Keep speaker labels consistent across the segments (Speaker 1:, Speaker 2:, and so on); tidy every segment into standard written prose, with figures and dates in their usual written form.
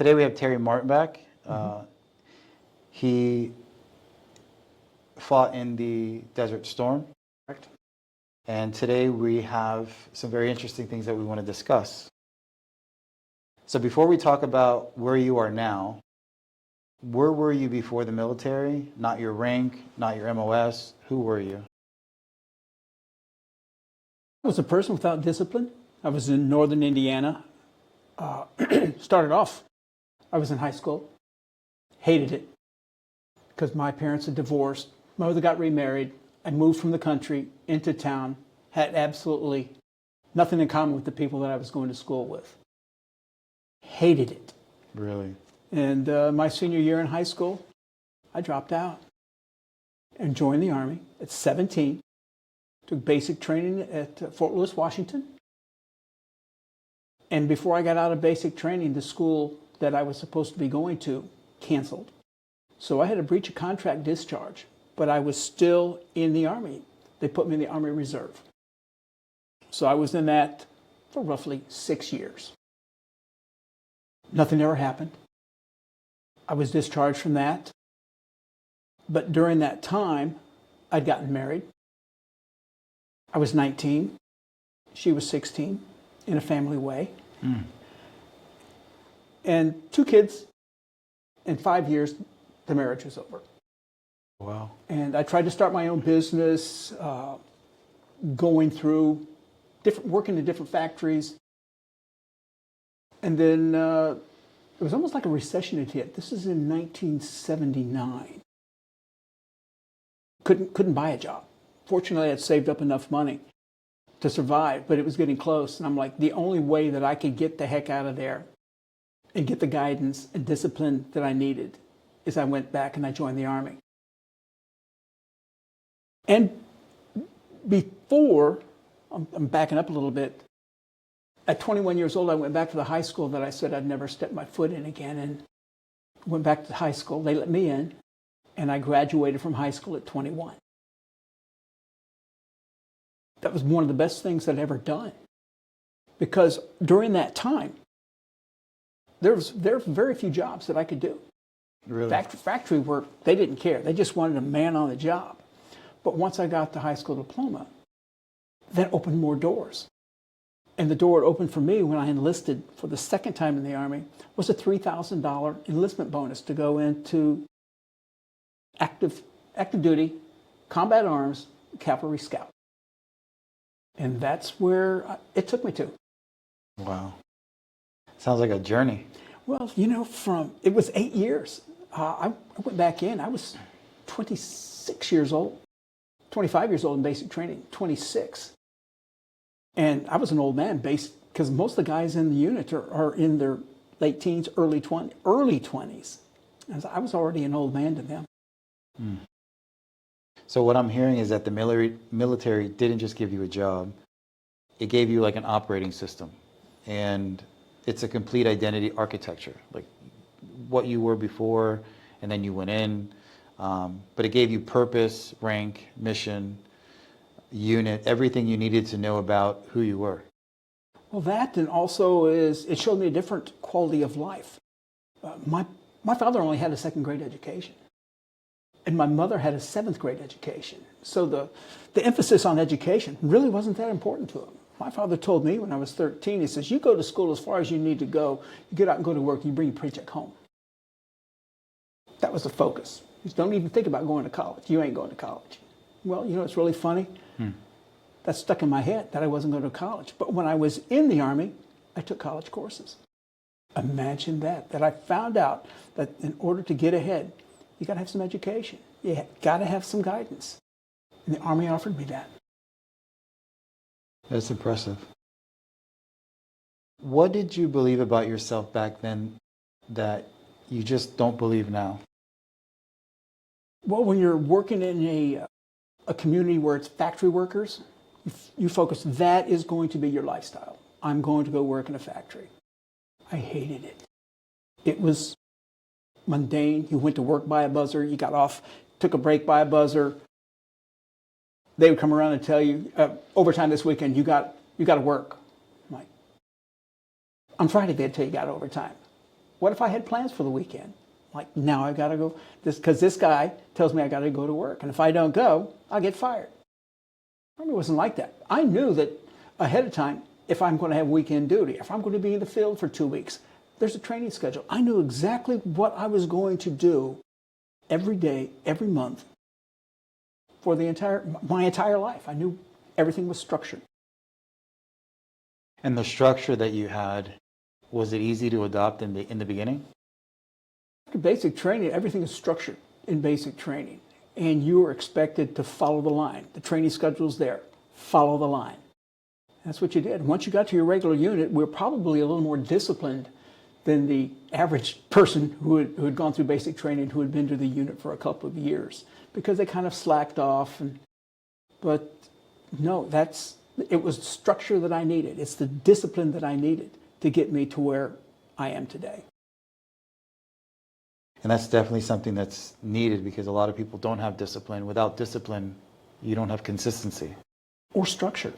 Speaker 1: Today we have Terry Martin back. He fought in the Desert Storm.
Speaker 2: Correct.
Speaker 1: And today we have some very interesting things that we want to discuss. So before we talk about where you are now, where were you before the military? Not your rank, not your MOS. Who were you?
Speaker 2: I was a person without discipline. I was in northern Indiana. Started off, I was in high school. Hated it because my parents had divorced. My mother got remarried. I moved from the country into town. Had absolutely nothing in common with the people that I was going to school with. Hated it.
Speaker 1: Really?
Speaker 2: And my senior year in high school, I dropped out and joined the Army at 17. Took basic training at Fort Lewis, Washington. And before I got out of basic training, the school that I was supposed to be going to canceled. So I had a breach of contract discharge, but I was still in the Army. They put me in the Army Reserve. So I was in that for roughly 6 years. Nothing ever happened. I was discharged from that. But during that time, I'd gotten married. I was 19. She was 16 in a family way. And 2 kids. In 5 years, the marriage was over.
Speaker 1: Wow.
Speaker 2: And I tried to start my own business, going through working in different factories. And then it was almost like a recession had hit. This is in 1979. Couldn't buy a job. Fortunately, I had saved up enough money to survive, but it was getting close. And I'm like, the only way that I could get the heck out of there and get the guidance and discipline that I needed is I went back and I joined the Army. And before, I'm backing up a little bit, at 21 years old, I went back to the high school that I said I'd never step my foot in again, and went back to high school. They let me in, and I graduated from high school at 21. That was one of the best things I'd ever done, because during that time, there were very few jobs that I could do.
Speaker 1: Really?
Speaker 2: Factory work, they didn't care. They just wanted a man on the job. But once I got the high school diploma, that opened more doors. And the door it opened for me when I enlisted for the second time in the Army was a $3,000 enlistment bonus to go into active duty, combat arms, cavalry scout. And that's where it took me to.
Speaker 1: Wow. Sounds like a journey.
Speaker 2: Well, you know, it was 8 years. I went back in. I was 26 years old, 25 years old in basic training, 26. And I was an old man, because most of the guys in the unit are in their late teens, early 20s. And I was already an old man to them.
Speaker 1: So what I'm hearing is that the military didn't just give you a job. It gave you like an operating system. And it's a complete identity architecture, like what you were before, and then you went in. But it gave you purpose, rank, mission, unit, everything you needed to know about who you were.
Speaker 2: Well, that, and also it showed me a different quality of life. My father only had a 2nd grade education, and my mother had a 7th grade education. So the emphasis on education really wasn't that important to him. My father told me when I was 13, he says, you go to school as far as you need to go, you get out and go to work, and you bring your paycheck home. That was the focus. Just don't even think about going to college. You ain't going to college. Well, you know, it's really funny. That stuck in my head that I wasn't going to college. But when I was in the Army, I took college courses. Imagine that I found out that in order to get ahead, you got to have some education. You got to have some guidance. And the Army offered me that.
Speaker 1: That's impressive. What did you believe about yourself back then that you just don't believe now?
Speaker 2: Well, when you're working in a community where it's factory workers, you focus, that is going to be your lifestyle. I'm going to go work in a factory. I hated it. It was mundane. You went to work by a buzzer, you got off, took a break by a buzzer. They would come around and tell you, overtime this weekend, you got to work. I'm like, on Friday they'd tell you got overtime. What if I had plans for the weekend? Like, now I got to go, because this guy tells me I got to go to work. And if I don't go, I'll get fired. It wasn't like that. I knew that ahead of time, if I'm going to have weekend duty, if I'm going to be in the field for 2 weeks, there's a training schedule. I knew exactly what I was going to do every day, every month, for my entire life. I knew everything was structured.
Speaker 1: And the structure that you had, was it easy to adopt in the beginning?
Speaker 2: After basic training, everything is structured in basic training. And you are expected to follow the line. The training schedule's there. Follow the line. That's what you did. Once you got to your regular unit, we were probably a little more disciplined than the average person who had gone through basic training, who had been to the unit for a couple of years, because they kind of slacked off. But no, it was the structure that I needed. It's the discipline that I needed to get me to where I am today.
Speaker 1: And that's definitely something that's needed, because a lot of people don't have discipline. Without discipline, you don't have consistency.
Speaker 2: Or structure.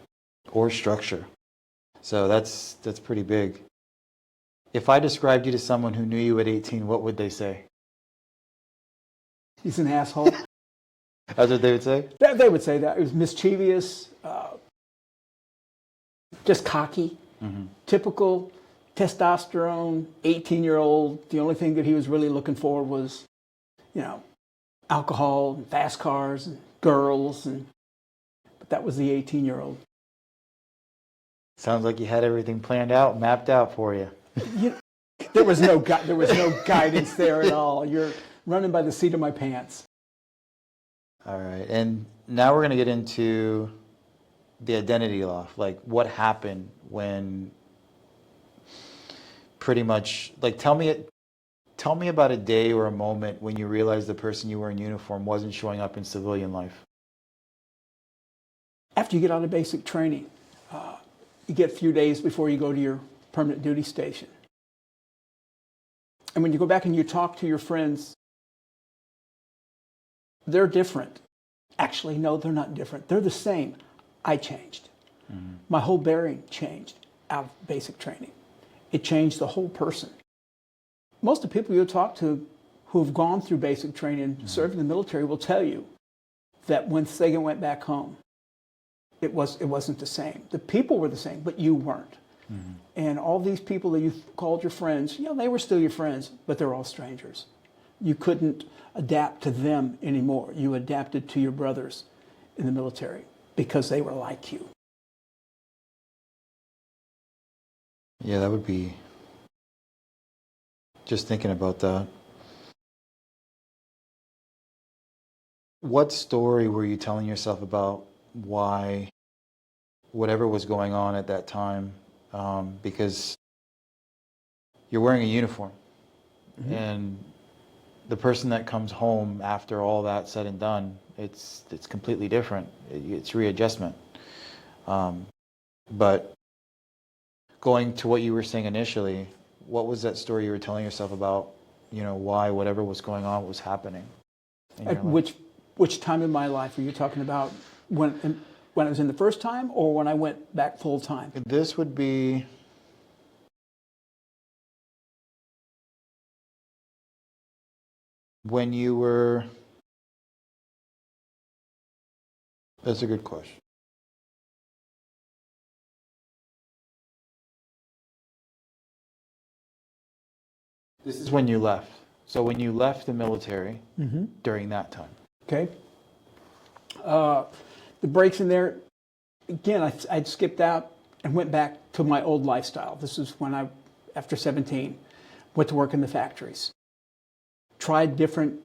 Speaker 1: Or structure. So that's pretty big. If I described you to someone who knew you at 18, what would they say?
Speaker 2: He's an asshole.
Speaker 1: That's what they would say?
Speaker 2: They would say that. It was mischievous, just cocky, typical testosterone, 18-year-old. The only thing that he was really looking for was, alcohol, and fast cars, and girls. But that was the 18-year-old.
Speaker 1: Sounds like you had everything planned out, mapped out for you.
Speaker 2: There was no guidance there at all. You're running by the seat of my pants.
Speaker 1: All right, and now we're going to get into the identity loss. Like, what happened when pretty much, like, tell me about a day or a moment when you realized the person you were in uniform wasn't showing up in civilian life.
Speaker 2: After you get out of basic training, you get a few days before you go to your permanent duty station. And when you go back and you talk to your friends, they're different. Actually, no, they're not different. They're the same. I changed. My whole bearing changed out of basic training. It changed the whole person. Most of the people you'll talk to who have gone through basic training, served in the military, will tell you that when they went back home, it wasn't the same. The people were the same, but you weren't. And all these people that you called your friends, they were still your friends, but they're all strangers. You couldn't adapt to them anymore. You adapted to your brothers in the military because they were like you.
Speaker 1: Yeah, that would be, just thinking about that. What story were you telling yourself about why whatever was going on at that time, because you're wearing a uniform, and the person that comes home after all that said and done, it's completely different. It's readjustment. But going to what you were saying initially, what was that story you were telling yourself about, why whatever was going on was happening?
Speaker 2: At which time in my life are you talking about? When I was in the first time, or when I went back full time?
Speaker 1: This would be when you were. That's a good question. This is when you left. So when you left the military, during that time.
Speaker 2: Okay. The breaks in there, again, I'd skipped out and went back to my old lifestyle. This is when after 17, went to work in the factories. Tried different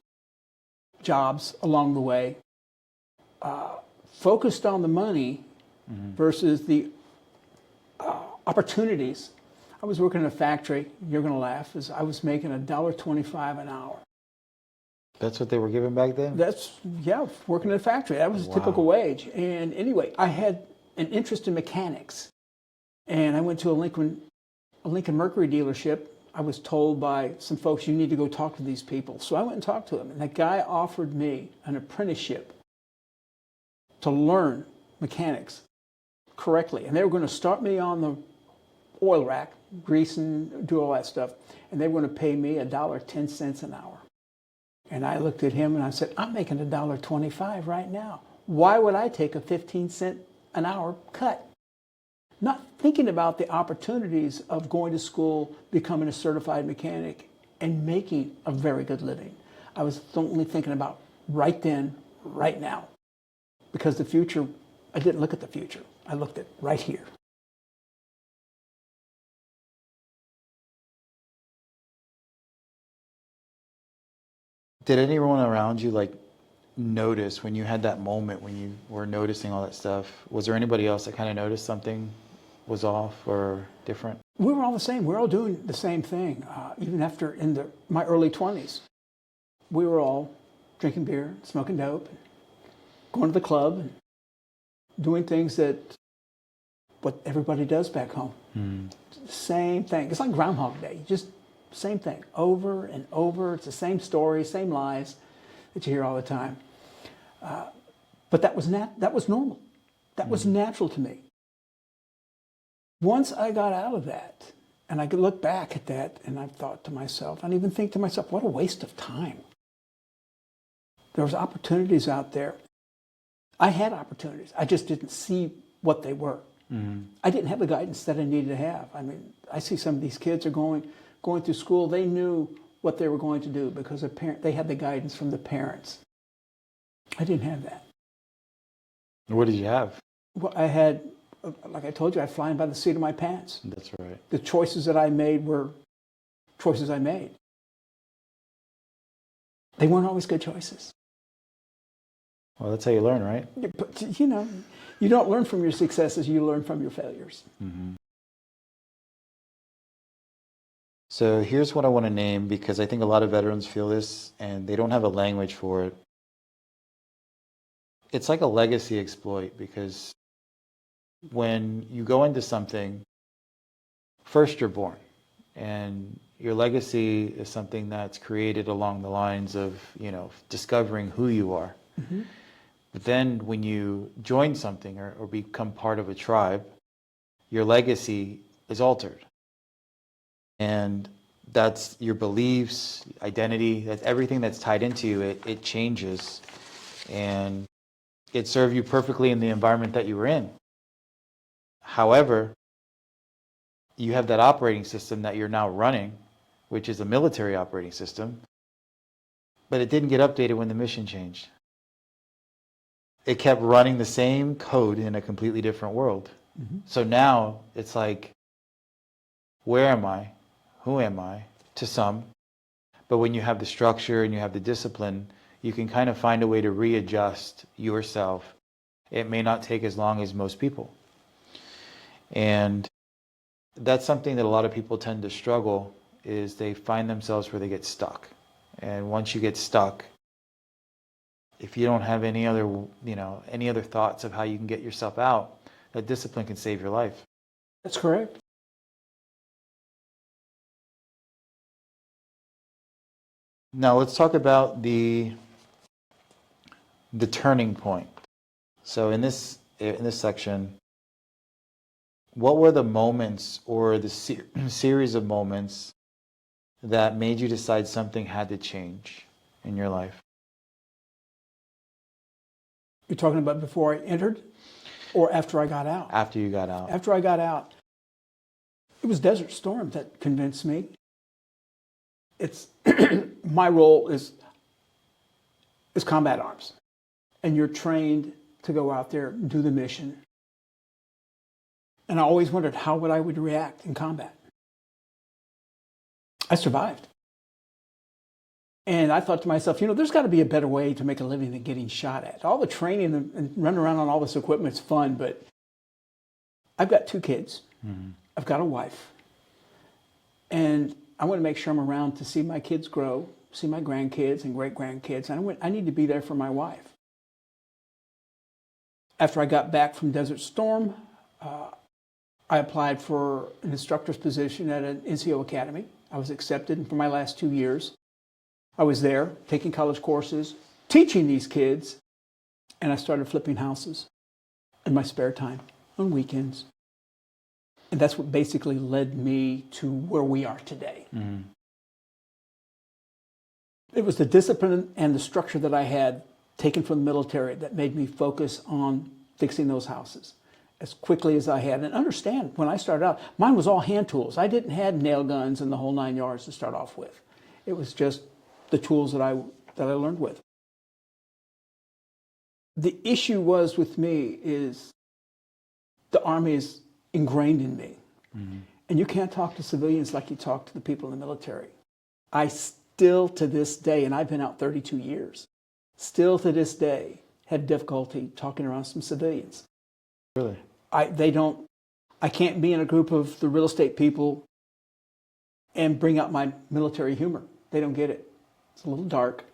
Speaker 2: jobs along the way. Focused on the money versus the opportunities. I was working in a factory, you're going to laugh, I was making $1.25 an hour.
Speaker 1: That's what they were giving back then?
Speaker 2: Working in a factory. That was a typical wage. And anyway, I had an interest in mechanics. And I went to a Lincoln Mercury dealership. I was told by some folks, you need to go talk to these people. So I went and talked to them. And that guy offered me an apprenticeship to learn mechanics correctly. And they were going to start me on oil rack, grease and do all that stuff. And they were going to pay me $1.10 an hour. And I looked at him and I said, I'm making $1.25 right now. Why would I take a 15-cent an hour cut? Not thinking about the opportunities of going to school, becoming a certified mechanic, and making a very good living. I was only thinking about right then, right now. Because the future, I didn't look at the future. I looked at right here.
Speaker 1: Did anyone around you like notice when you had that moment when you were noticing all that stuff? Was there anybody else that kind of noticed something was off or different?
Speaker 2: We were all the same. We were all doing the same thing. Even after my early 20s, we were all drinking beer, smoking dope, going to the club, and doing things that what everybody does back home. Same thing. It's like Groundhog Day. Just same thing over and over. It's the same story, same lies that you hear all the time. But that was normal. That was natural to me. Once I got out of that, and I could look back at that, and I thought to myself, and even think to myself, what a waste of time. There was opportunities out there. I had opportunities. I just didn't see what they were. I didn't have the guidance that I needed to have. I mean, I see some of these kids are going through school. They knew what they were going to do because they had the guidance from the parents. I didn't have that.
Speaker 1: What did you have?
Speaker 2: Well, I had, like I told you, I was flying by the seat of my pants.
Speaker 1: That's right.
Speaker 2: The choices that I made were choices I made. They weren't always good choices.
Speaker 1: Well, that's how you learn, right?
Speaker 2: But, you know, you don't learn from your successes, you learn from your failures.
Speaker 1: So here's what I want to name, because I think a lot of veterans feel this and they don't have a language for it. It's like a legacy exploit, because when you go into something, first you're born, and your legacy is something that's created along the lines of, you know, discovering who you are. But then when you join something or become part of a tribe, your legacy is altered. And that's your beliefs, identity, that's everything that's tied into you, it changes. And it served you perfectly in the environment that you were in. However, you have that operating system that you're now running, which is a military operating system, but it didn't get updated when the mission changed. It kept running the same code in a completely different world. So now it's like, where am I? Who am I? To some. But when you have the structure and you have the discipline, you can kind of find a way to readjust yourself. It may not take as long as most people. And that's something that a lot of people tend to struggle, is they find themselves where they get stuck. And once you get stuck, if you don't have any other thoughts of how you can get yourself out, that discipline can save your life.
Speaker 2: That's correct.
Speaker 1: Now let's talk about the turning point. So in this section, what were the moments or the series of moments that made you decide something had to change in your life?
Speaker 2: You're talking about before I entered or after I got out?
Speaker 1: After you got out.
Speaker 2: After I got out, it was Desert Storm that convinced me. It's my role is combat arms, and you're trained to go out there and do the mission. And I always wondered how I would react in combat. I survived. And I thought to myself, there's got to be a better way to make a living than getting shot at. All the training and running around on all this equipment is fun, but I've got 2 kids. I've got a wife. And I want to make sure I'm around to see my kids grow, see my grandkids and great-grandkids. And I need to be there for my wife. After I got back from Desert Storm, I applied for an instructor's position at an NCO academy. I was accepted, and for my last 2 years, I was there taking college courses, teaching these kids, and I started flipping houses in my spare time on weekends. And that's what basically led me to where we are today.
Speaker 1: Mm-hmm.
Speaker 2: It was the discipline and the structure that I had taken from the military that made me focus on fixing those houses as quickly as I had. And understand, when I started out, mine was all hand tools. I didn't have nail guns and the whole 9 yards to start off with. It was just the tools that I learned with. The issue was with me is the Army is ingrained in me. Mm-hmm. And you can't talk to civilians like you talk to the people in the military. I still to this day, and I've been out 32 years, still to this day had difficulty talking around some civilians.
Speaker 1: Really?
Speaker 2: I can't be in a group of the real estate people and bring out my military humor. They don't get it. It's a little dark,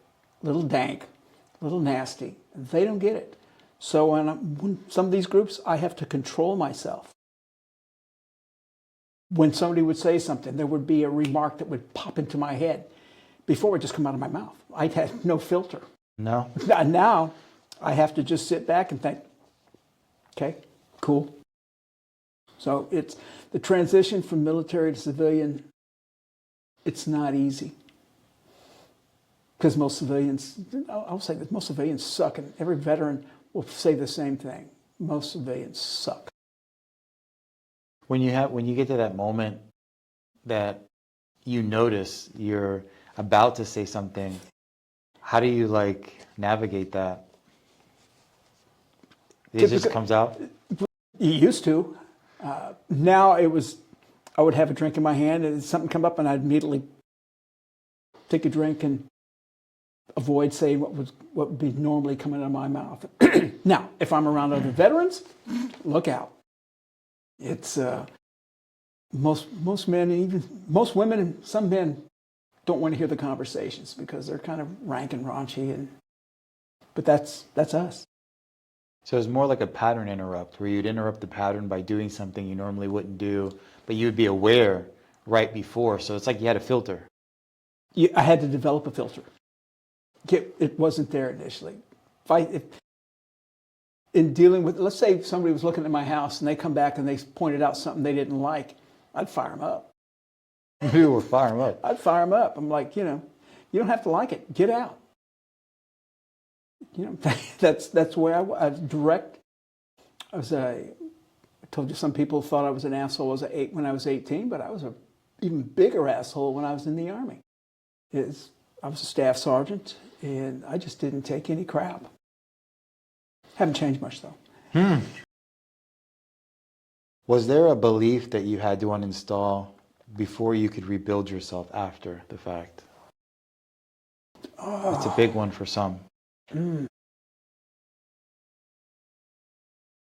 Speaker 2: a little dank, a little nasty. They don't get it. So when some of these groups, I have to control myself. When somebody would say something, there would be a remark that would pop into my head before it would just come out of my mouth. I had no filter.
Speaker 1: No.
Speaker 2: Now I have to just sit back and think, okay, cool. So it's the transition from military to civilian, it's not easy. Because most civilians, I'll say that most civilians suck, and every veteran will say the same thing. Most civilians suck.
Speaker 1: When you get to that moment that you notice you're about to say something, how do you navigate that? It just comes out?
Speaker 2: You used to. Now I would have a drink in my hand and something come up and I'd immediately take a drink and avoid saying what would be normally coming out of my mouth. Now, if I'm around other veterans, look out. It's most men, even most women, and some men don't want to hear the conversations because they're kind of rank and raunchy, but that's us.
Speaker 1: So it's more like a pattern interrupt, where you'd interrupt the pattern by doing something you normally wouldn't do, but you'd be aware right before. So it's like you had a filter.
Speaker 2: I had to develop a filter. It wasn't there initially. In dealing with, let's say somebody was looking at my house and they come back and they pointed out something they didn't like, I'd fire them up.
Speaker 1: You would fire them up?
Speaker 2: I'd fire them up. I'm like, you don't have to like it. Get out. That's the way I was direct. I told you some people thought I was an asshole when I was 18, but I was an even bigger asshole when I was in the Army. I was a staff sergeant, and I just didn't take any crap. Haven't changed much, though. Was
Speaker 1: there a belief that you had to uninstall before you could rebuild yourself after the fact? It's a big one for some.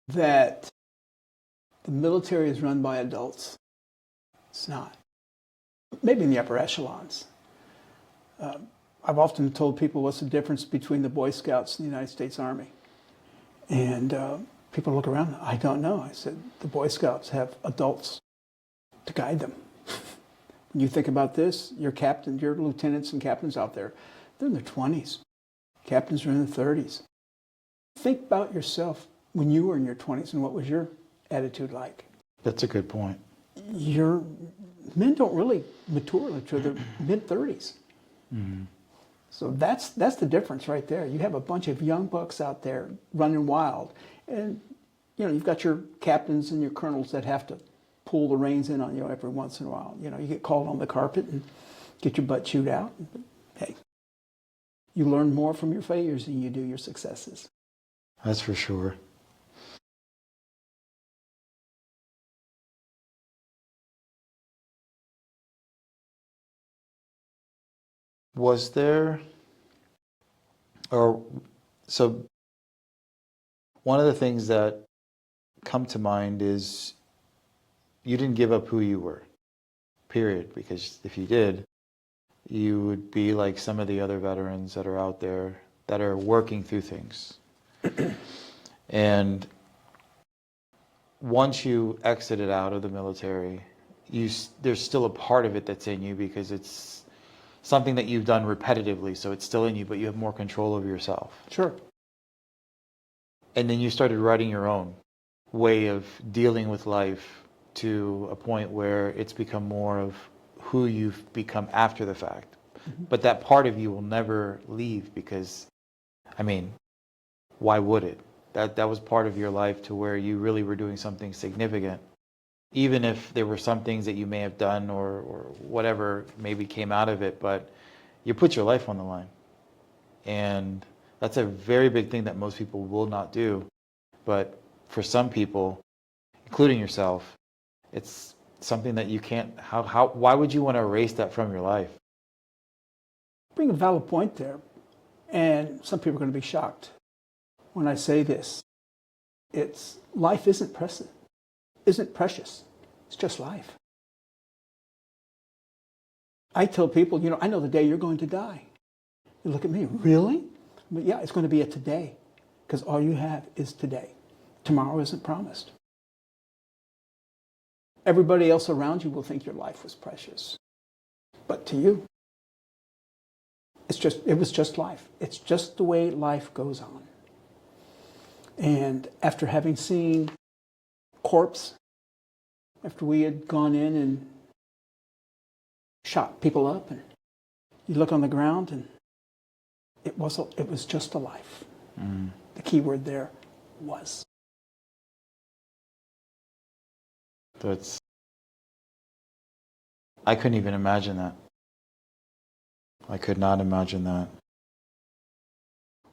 Speaker 2: That the military is run by adults. It's not. Maybe in the upper echelons. I've often told people what's the difference between the Boy Scouts and the United States Army. And people look around, I don't know. I said, the Boy Scouts have adults to guide them. When you think about this, your lieutenants and captains out there, they're in their 20s. Captains are in their 30s. Think about yourself when you were in your 20s and what was your attitude like.
Speaker 1: That's a good point.
Speaker 2: Men don't really mature until their mid-30s. Mm-hmm. So that's the difference right there. You have a bunch of young bucks out there running wild. And, you've got your captains and your colonels that have to pull the reins in on you every once in a while. You get called on the carpet and get your butt chewed out. But, hey, you learn more from your failures than you do your successes.
Speaker 1: That's for sure. Was there, so one of the things that come to mind is you didn't give up who you were, period, because if you did, you would be like some of the other veterans that are out there that are working through things. And once you exited out of the military, there's still a part of it that's in you because it's something that you've done repetitively, so it's still in you, but you have more control over yourself.
Speaker 2: Sure.
Speaker 1: And then you started writing your own way of dealing with life to a point where it's become more of who you've become after the fact. But that part of you will never leave because, I mean, why would it? That was part of your life to where you really were doing something significant. Even if there were some things that you may have done or whatever maybe came out of it, but you put your life on the line. And that's a very big thing that most people will not do. But for some people, including yourself, it's something that you can't, why would you want to erase that from your life?
Speaker 2: Bring a valid point there. And some people are going to be shocked when I say this. It's life isn't precious. It's just life. I tell people, I know the day you're going to die. You look at me, really? But yeah, it's going to be a today, because all you have is today. Tomorrow isn't promised. Everybody else around you will think your life was precious. But to you, it was just life. It's just the way life goes on. And after having seen corpse, after we had gone in and shot people up, and you look on the ground and it was just a life. Mm. The key word there was.
Speaker 1: I couldn't even imagine that. I could not imagine that.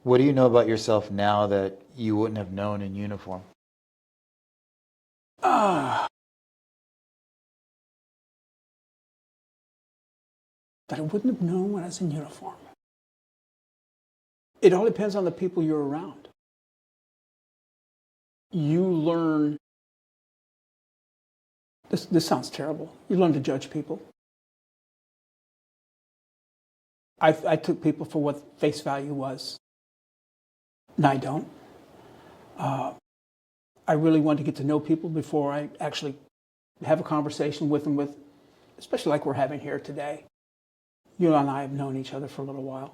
Speaker 1: What do you know about yourself now that you wouldn't have known in uniform?
Speaker 2: That I wouldn't have known when I was in uniform. It all depends on the people you're around. You learn, this sounds terrible, you learn to judge people. I took people for what face value was. And I don't. I really want to get to know people before I actually have a conversation with them, especially like we're having here today. You and I have known each other for a little while.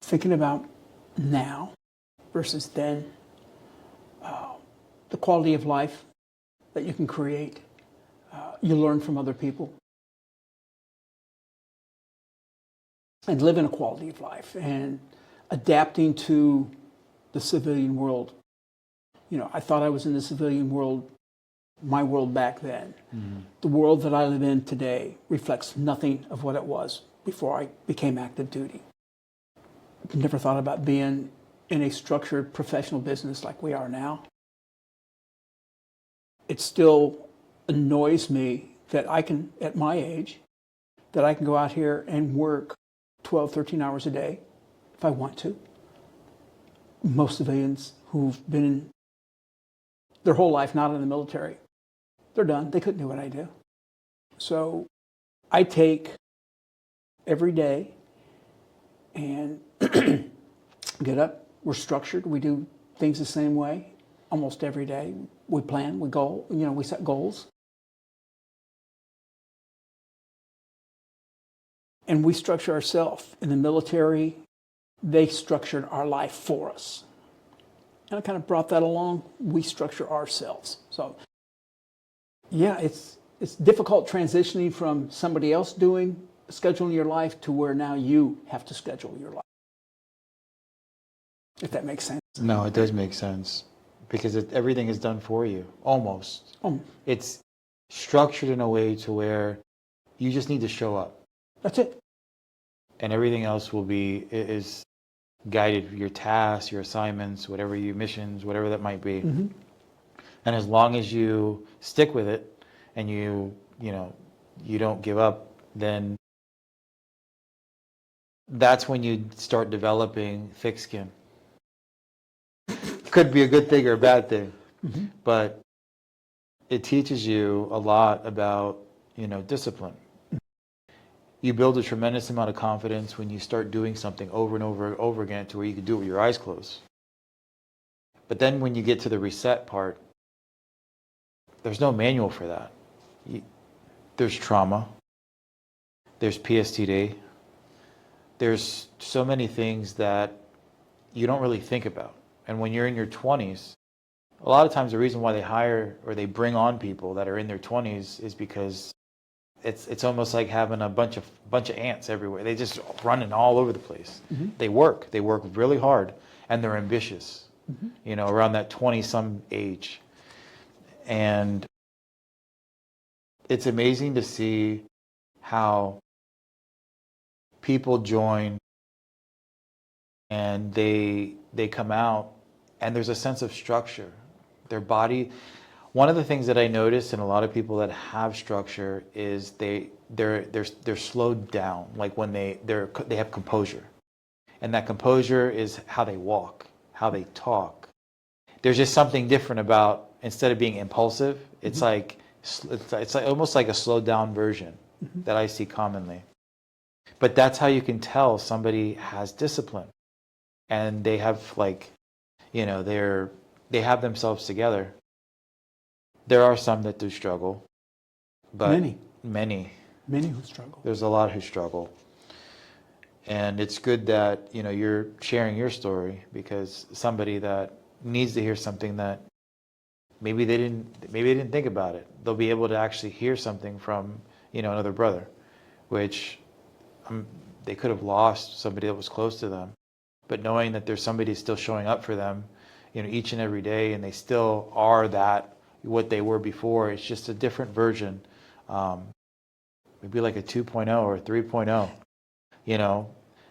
Speaker 2: Thinking about now versus then, the quality of life that you can create, you learn from other people. And live in a quality of life and adapting to the civilian world. I thought I was in the civilian world, my world back then. Mm-hmm. The world that I live in today reflects nothing of what it was before I became active duty. I've never thought about being in a structured professional business like we are now. It still annoys me that I can, at my age, that I can go out here and work 12, 13 hours a day if I want to. Most civilians who've been their whole life not in the military, they're done. They couldn't do what I do. So I take every day and get up. We're structured. We do things the same way almost every day. We plan, we go, we set goals. And we structure ourselves. In the military, they structured our life for us. And I kind of brought that along. We structure ourselves. So, yeah, it's difficult transitioning from somebody else scheduling your life to where now you have to schedule your life. If that makes sense.
Speaker 1: No, it does make sense. Because everything is done for you, almost. It's structured in a way to where you just need to show up.
Speaker 2: That's it.
Speaker 1: And everything else is guided, your tasks, your assignments, whatever your missions, whatever that might be. Mm-hmm. And as long as you stick with it and you don't give up, then that's when you start developing thick skin. Could be a good thing or a bad thing. Mm-hmm. But it teaches you a lot about, discipline. You build a tremendous amount of confidence when you start doing something over and over and over again to where you can do it with your eyes closed. But then when you get to the reset part, there's no manual for that. There's trauma. There's PSTD. there's so many things that you don't really think about. And when you're in your 20s, a lot of times the reason why they hire or they bring on people that are in their 20s is because it's almost like having a bunch of ants everywhere. They just running all over the place.
Speaker 2: Mm-hmm.
Speaker 1: They work really hard, and they're ambitious.
Speaker 2: Mm-hmm.
Speaker 1: You know, around that 20-some age. And it's amazing to see how people join and they come out and there's a sense of structure. Their body, one of the things that I notice in a lot of people that have structure is they're slowed down, like when they have composure. And that composure is how they walk, how they talk. There's just something different about, instead of being impulsive, it's like almost like a slowed down version that I see commonly. But that's how you can tell somebody has discipline, and they have they have themselves together. There are some that do struggle, but many
Speaker 2: who struggle.
Speaker 1: There's a lot who struggle. And it's good that, you're sharing your story, because somebody that needs to hear something that maybe they didn't think about it. They'll be able to actually hear something from, another brother, which they could have lost somebody that was close to them. But knowing that there's somebody still showing up for them, each and every day, and they still are what they were before. It's just a different version, maybe like a 2.0 or a 3.0,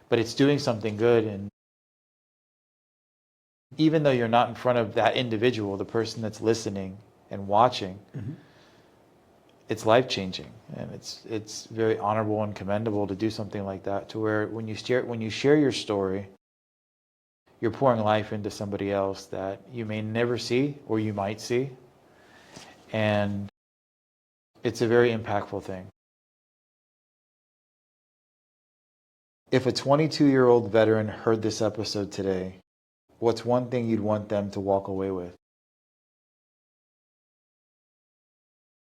Speaker 1: but it's doing something good. And even though you're not in front of that individual, the person that's listening and watching, it's life-changing, and it's very honorable and commendable to do something like that, to where when you share your story, you're pouring life into somebody else that you may never see or you might see. And it's a very impactful thing. If a 22-year-old veteran heard this episode today, what's one thing you'd want them to walk away with?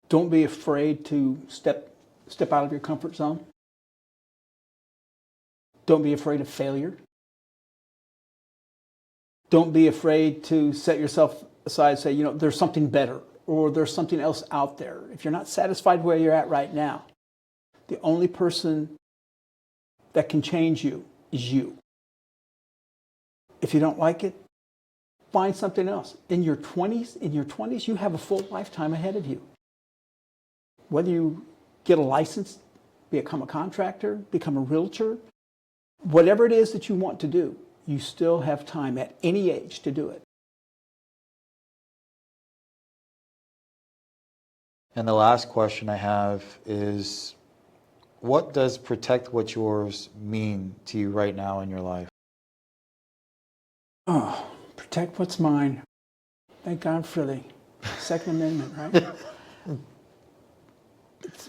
Speaker 2: Don't be afraid to step out of your comfort zone. Don't be afraid of failure. Don't be afraid to set yourself aside and say, there's something better, or there's something else out there. If you're not satisfied where you're at right now, the only person that can change you is you. If you don't like it, find something else. In your 20s, you have a full lifetime ahead of you. Whether you get a license, become a contractor, become a realtor, whatever it is that you want to do, you still have time at any age to do it.
Speaker 1: And the last question I have is, what does protect what's yours mean to you right now in your life?
Speaker 2: Oh, protect what's mine. Thank God for the Second Amendment, right?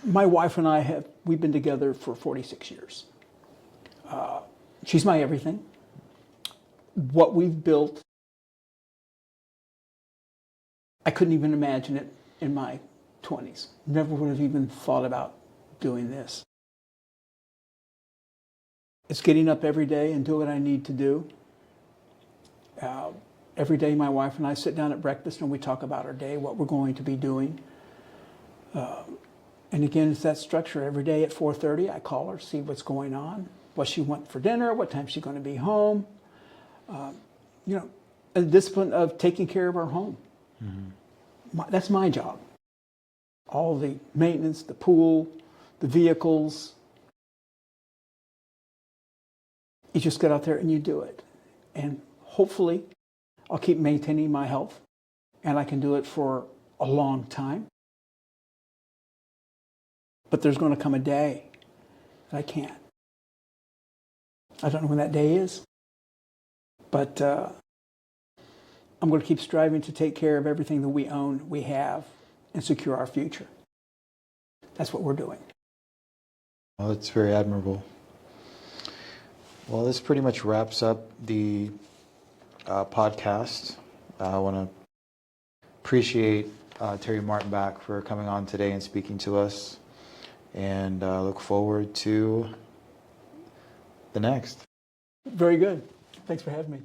Speaker 2: My wife and we've been together for 46 years. She's my everything. What we've built, I couldn't even imagine it in my 20s. Never would have even thought about doing this. It's getting up every day and do what I need to do. Every day my wife and I sit down at breakfast and we talk about our day, what we're going to be doing. And again, it's that structure. Every day at 4:30, I call her, see what's going on, what she wants for dinner, what time she's going to be home. A discipline of taking care of our home. That's my job. All the maintenance, the pool, the vehicles. You just get out there and you do it. And hopefully, I'll keep maintaining my health, and I can do it for a long time. But there's going to come a day that I can't. I don't know when that day is, but I'm going to keep striving to take care of everything that we own, we have, and secure our future. That's what we're doing.
Speaker 1: Well, that's very admirable. Well, this pretty much wraps up the podcast. I want to appreciate Terry Martinbach for coming on today and speaking to us, and look forward to the next.
Speaker 2: Very good. Thanks for having me.